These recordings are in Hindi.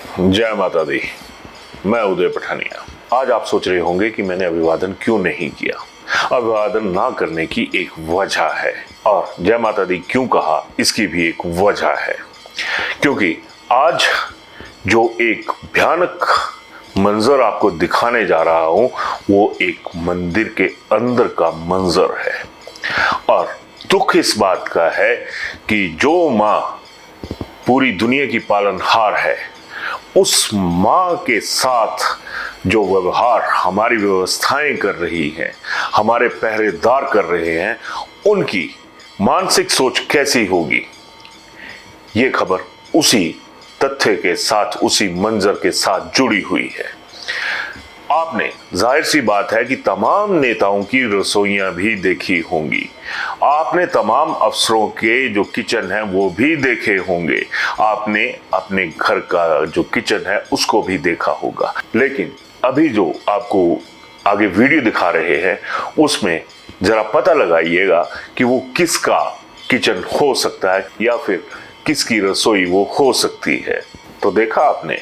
जय माता दी। मैं उदय पठानिया। आज आप सोच रहे होंगे कि मैंने अभिवादन क्यों नहीं किया। अभिवादन ना करने की एक वजह है, और जय माता दी क्यों कहा इसकी भी एक वजह है। क्योंकि आज जो एक भयानक मंजर आपको दिखाने जा रहा हूं वो एक मंदिर के अंदर का मंजर है। और दुख इस बात का है कि जो मां पूरी दुनिया की पालनहार है, उस मां के साथ जो व्यवहार हमारी व्यवस्थाएं कर रही हैं, हमारे पहरेदार कर रहे हैं, उनकी मानसिक सोच कैसी होगी। ये खबर उसी तथ्य के साथ, उसी मंजर के साथ जुड़ी हुई है। आपने, जाहिर सी बात है कि तमाम नेताओं की रसोइयां भी देखी होंगी। आपने तमाम अफसरों के जो किचन है वो भी देखे होंगे। आपने अपने घर का जो किचन है उसको भी देखा होगा। लेकिन अभी जो आपको आगे वीडियो दिखा रहे हैं उसमें जरा पता लगाइएगा कि वो किसका किचन हो सकता है या फिर किसकी रसोई वो हो सकती है। तो देखा आपने,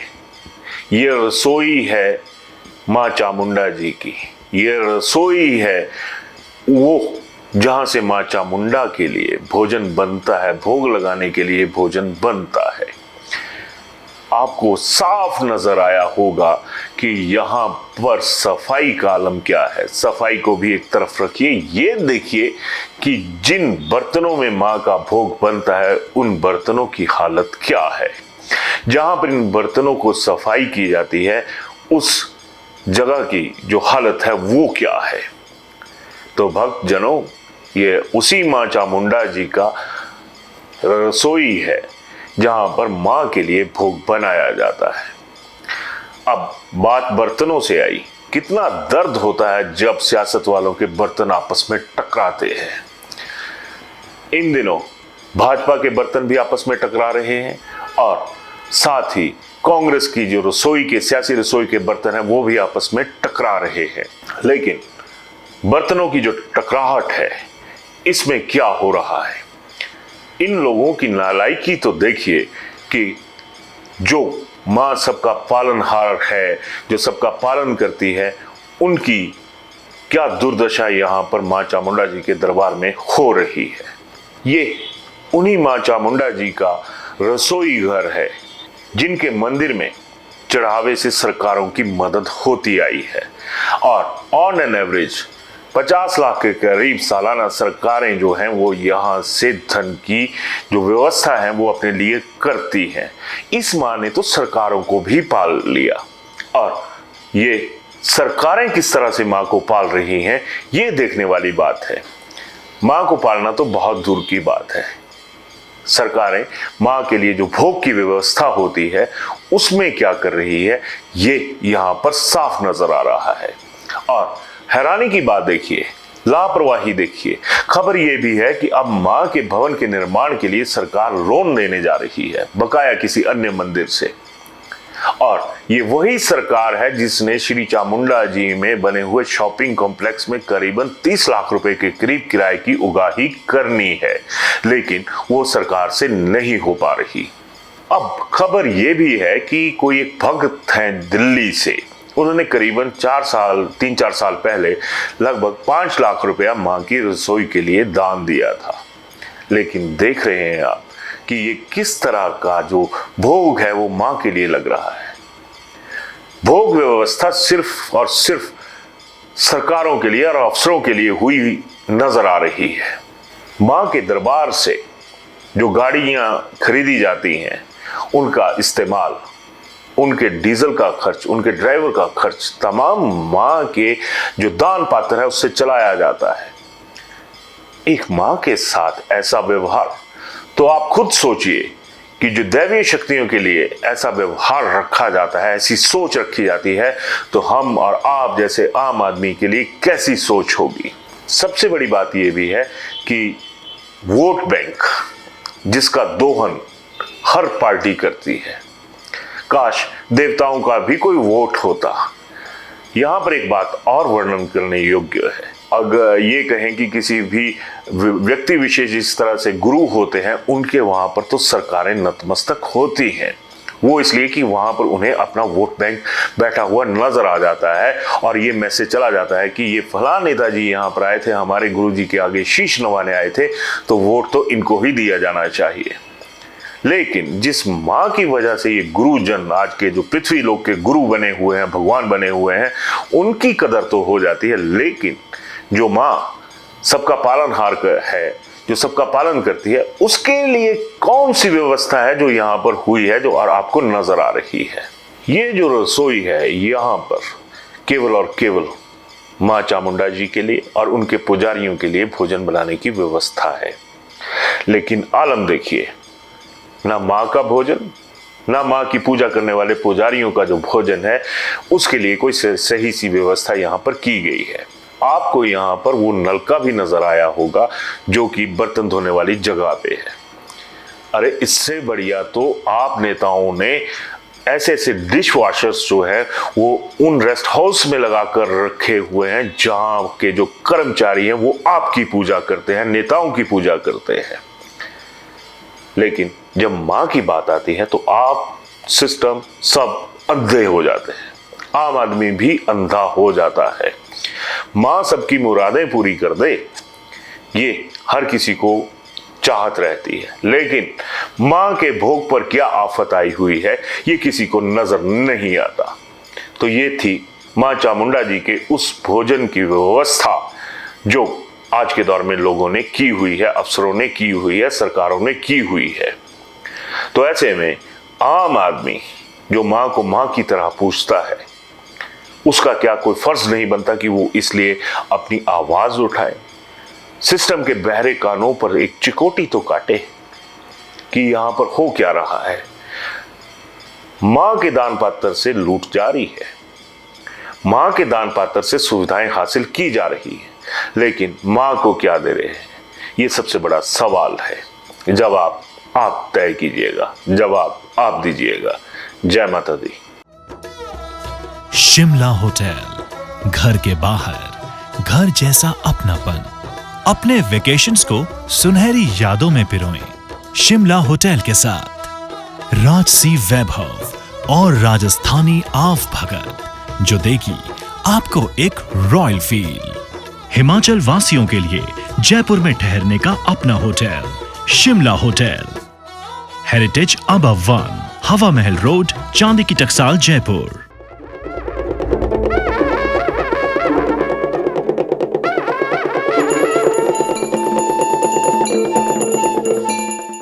ये रसोई है मां चामुंडा जी की। ये रसोई है वो जहां से मां चामुंडा के लिए भोजन बनता है, भोग लगाने के लिए भोजन बनता है। आपको साफ नजर आया होगा कि यहां पर सफाई का आलम क्या है। सफाई को भी एक तरफ रखिए, ये देखिए कि जिन बर्तनों में मां का भोग बनता है उन बर्तनों की हालत क्या है। जहां पर इन बर्तनों को सफाई की जाती है उस जगह की जो हालत है वो क्या है। तो भक्त जनों, ये उसी मां चामुंडा जी का रसोई है जहां पर मां के लिए भोग बनाया जाता है। अब बात बर्तनों से आई। कितना दर्द होता है जब सियासत वालों के बर्तन आपस में टकराते हैं। इन दिनों भाजपा के बर्तन भी आपस में टकरा रहे हैं और साथ ही कांग्रेस की जो रसोई के, सियासी रसोई के बर्तन हैं वो भी आपस में टकरा रहे हैं। लेकिन बर्तनों की जो टकराहट है इसमें क्या हो रहा है। इन लोगों की नालायकी तो देखिए कि जो मां सबका पालनहार है, जो सबका पालन करती है, उनकी क्या दुर्दशा यहां पर मां चामुंडा जी के दरबार में हो रही है। ये उन्हीं मां चामुंडा जी का रसोई घर है जिनके मंदिर में चढ़ावे से सरकारों की मदद होती आई है। और ऑन एन एवरेज 50 लाख के करीब सालाना सरकारें जो हैं वो यहाँ से धन की जो व्यवस्था है वो अपने लिए करती हैं। इस मां ने तो सरकारों को भी पाल लिया। और ये सरकारें किस तरह से मां को पाल रही हैं ये देखने वाली बात है। मां को पालना तो बहुत दूर की बात है। सरकारें मां के लिए जो भोग की व्यवस्था होती है उसमें क्या कर रही है ये यहां पर साफ नजर आ रहा है। और हैरानी की बात देखिए, लापरवाही देखिए। खबर यह भी है कि अब मां के भवन के निर्माण के लिए सरकार लोन देने जा रही है बकाया किसी अन्य मंदिर से। और ये वही सरकार है जिसने श्री चामुंडा जी में बने हुए शॉपिंग कॉम्प्लेक्स में करीबन 30 लाख रुपए के करीब किराए की उगाही करनी है, लेकिन वो सरकार से नहीं हो पा रही। अब खबर यह भी है कि कोई एक भक्त हैं दिल्ली से, उन्होंने करीबन 3-4 साल पहले लगभग 5 लाख रुपया मां की रसोई के लिए दान दिया था। लेकिन देख रहे हैं आप कि ये किस तरह का जो भोग है वो मां के लिए लग रहा है। भोग व्यवस्था सिर्फ और सिर्फ सरकारों के लिए और अफसरों के लिए हुई नजर आ रही है। मां के दरबार से जो गाड़ियां खरीदी जाती हैं उनका इस्तेमाल, उनके डीजल का खर्च, उनके ड्राइवर का खर्च तमाम मां के जो दान पात्र है उससे चलाया जाता है। एक मां के साथ ऐसा व्यवहार, तो आप खुद सोचिए कि जो दैवीय शक्तियों के लिए ऐसा व्यवहार रखा जाता है, ऐसी सोच रखी जाती है, तो हम और आप जैसे आम आदमी के लिए कैसी सोच होगी। सबसे बड़ी बात यह भी है कि वोट बैंक जिसका दोहन हर पार्टी करती है, काश देवताओं का भी कोई वोट होता। यहां पर एक बात और वर्णन करने योग्य है। अगर ये कहें कि किसी भी व्यक्ति विशेष इस तरह से गुरु होते हैं, उनके वहां पर तो सरकारें नतमस्तक होती हैं। वो इसलिए कि वहां पर उन्हें अपना वोट बैंक बैठा हुआ नजर आ जाता है और ये मैसेज चला जाता है कि ये फलां नेताजी यहाँ पर आए थे, हमारे गुरुजी के आगे शीश नवाने आए थे, तो वोट तो इनको ही दिया जाना चाहिए। लेकिन जिस माँ की वजह से ये गुरुजन आज के जो पृथ्वी लोक के गुरु बने हुए हैं, भगवान बने हुए हैं, उनकी कदर तो हो जाती है, लेकिन जो माँ सबका पालनहार है, जो सबका पालन करती है, उसके लिए कौन सी व्यवस्था है जो यहाँ पर हुई है, जो और आपको नजर आ रही है। ये जो रसोई है यहाँ पर केवल और केवल माँ चामुंडा जी के लिए और उनके पुजारियों के लिए भोजन बनाने की व्यवस्था है। लेकिन आलम देखिए, ना माँ का भोजन, ना माँ की पूजा करने वाले पुजारियों का जो भोजन है उसके लिए कोई सही सी व्यवस्था यहाँ पर की गई है। आपको यहाँ पर वो नलका भी नजर आया होगा जो कि बर्तन धोने वाली जगह पे है। अरे इससे बढ़िया तो आप नेताओं ने ऐसे ऐसे डिश वॉशर्स जो है वो उन रेस्ट हाउस में लगा कर रखे हुए हैं जहां के जो कर्मचारी हैं वो आपकी पूजा करते हैं, नेताओं की पूजा करते हैं। लेकिन जब माँ की बात आती है तो आप सिस्टम सब अंधे हो जाते हैं, आम आदमी भी अंधा हो जाता है। माँ सबकी मुरादें पूरी कर दे, ये हर किसी को चाहत रहती है, लेकिन माँ के भोग पर क्या आफत आई हुई है ये किसी को नजर नहीं आता। तो ये थी माँ चामुंडा जी के उस भोजन की व्यवस्था जो आज के दौर में लोगों ने की हुई है, अफसरों ने की हुई है, सरकारों ने की हुई है। तो ऐसे में आम आदमी जो माँ को माँ की तरह पूछता है, उसका क्या कोई फर्ज नहीं बनता कि वो इसलिए अपनी आवाज उठाए, सिस्टम के बहरे कानों पर एक चिकोटी तो काटे कि यहां पर हो क्या रहा है। मां के दान पात्र से लूट जारी है, मां के दान पात्र से सुविधाएं हासिल की जा रही है, लेकिन मां को क्या दे रहे हैं, ये सबसे बड़ा सवाल है। जवाब आप तय कीजिएगा, जवाब आप दीजिएगा। जय माता दी। शिमला होटल, घर के बाहर घर जैसा अपनापन। अपने वेकेशंस को सुनहरी यादों में पिरोएं शिमला होटल के साथ। राजसी वैभव और राजस्थानी आव भगत जो देगी आपको एक रॉयल फील। हिमाचल वासियों के लिए जयपुर में ठहरने का अपना hotel Shimla hotel. Heritage above 1, हवा महल रोड, चांदी की टकसाल, जयपुर।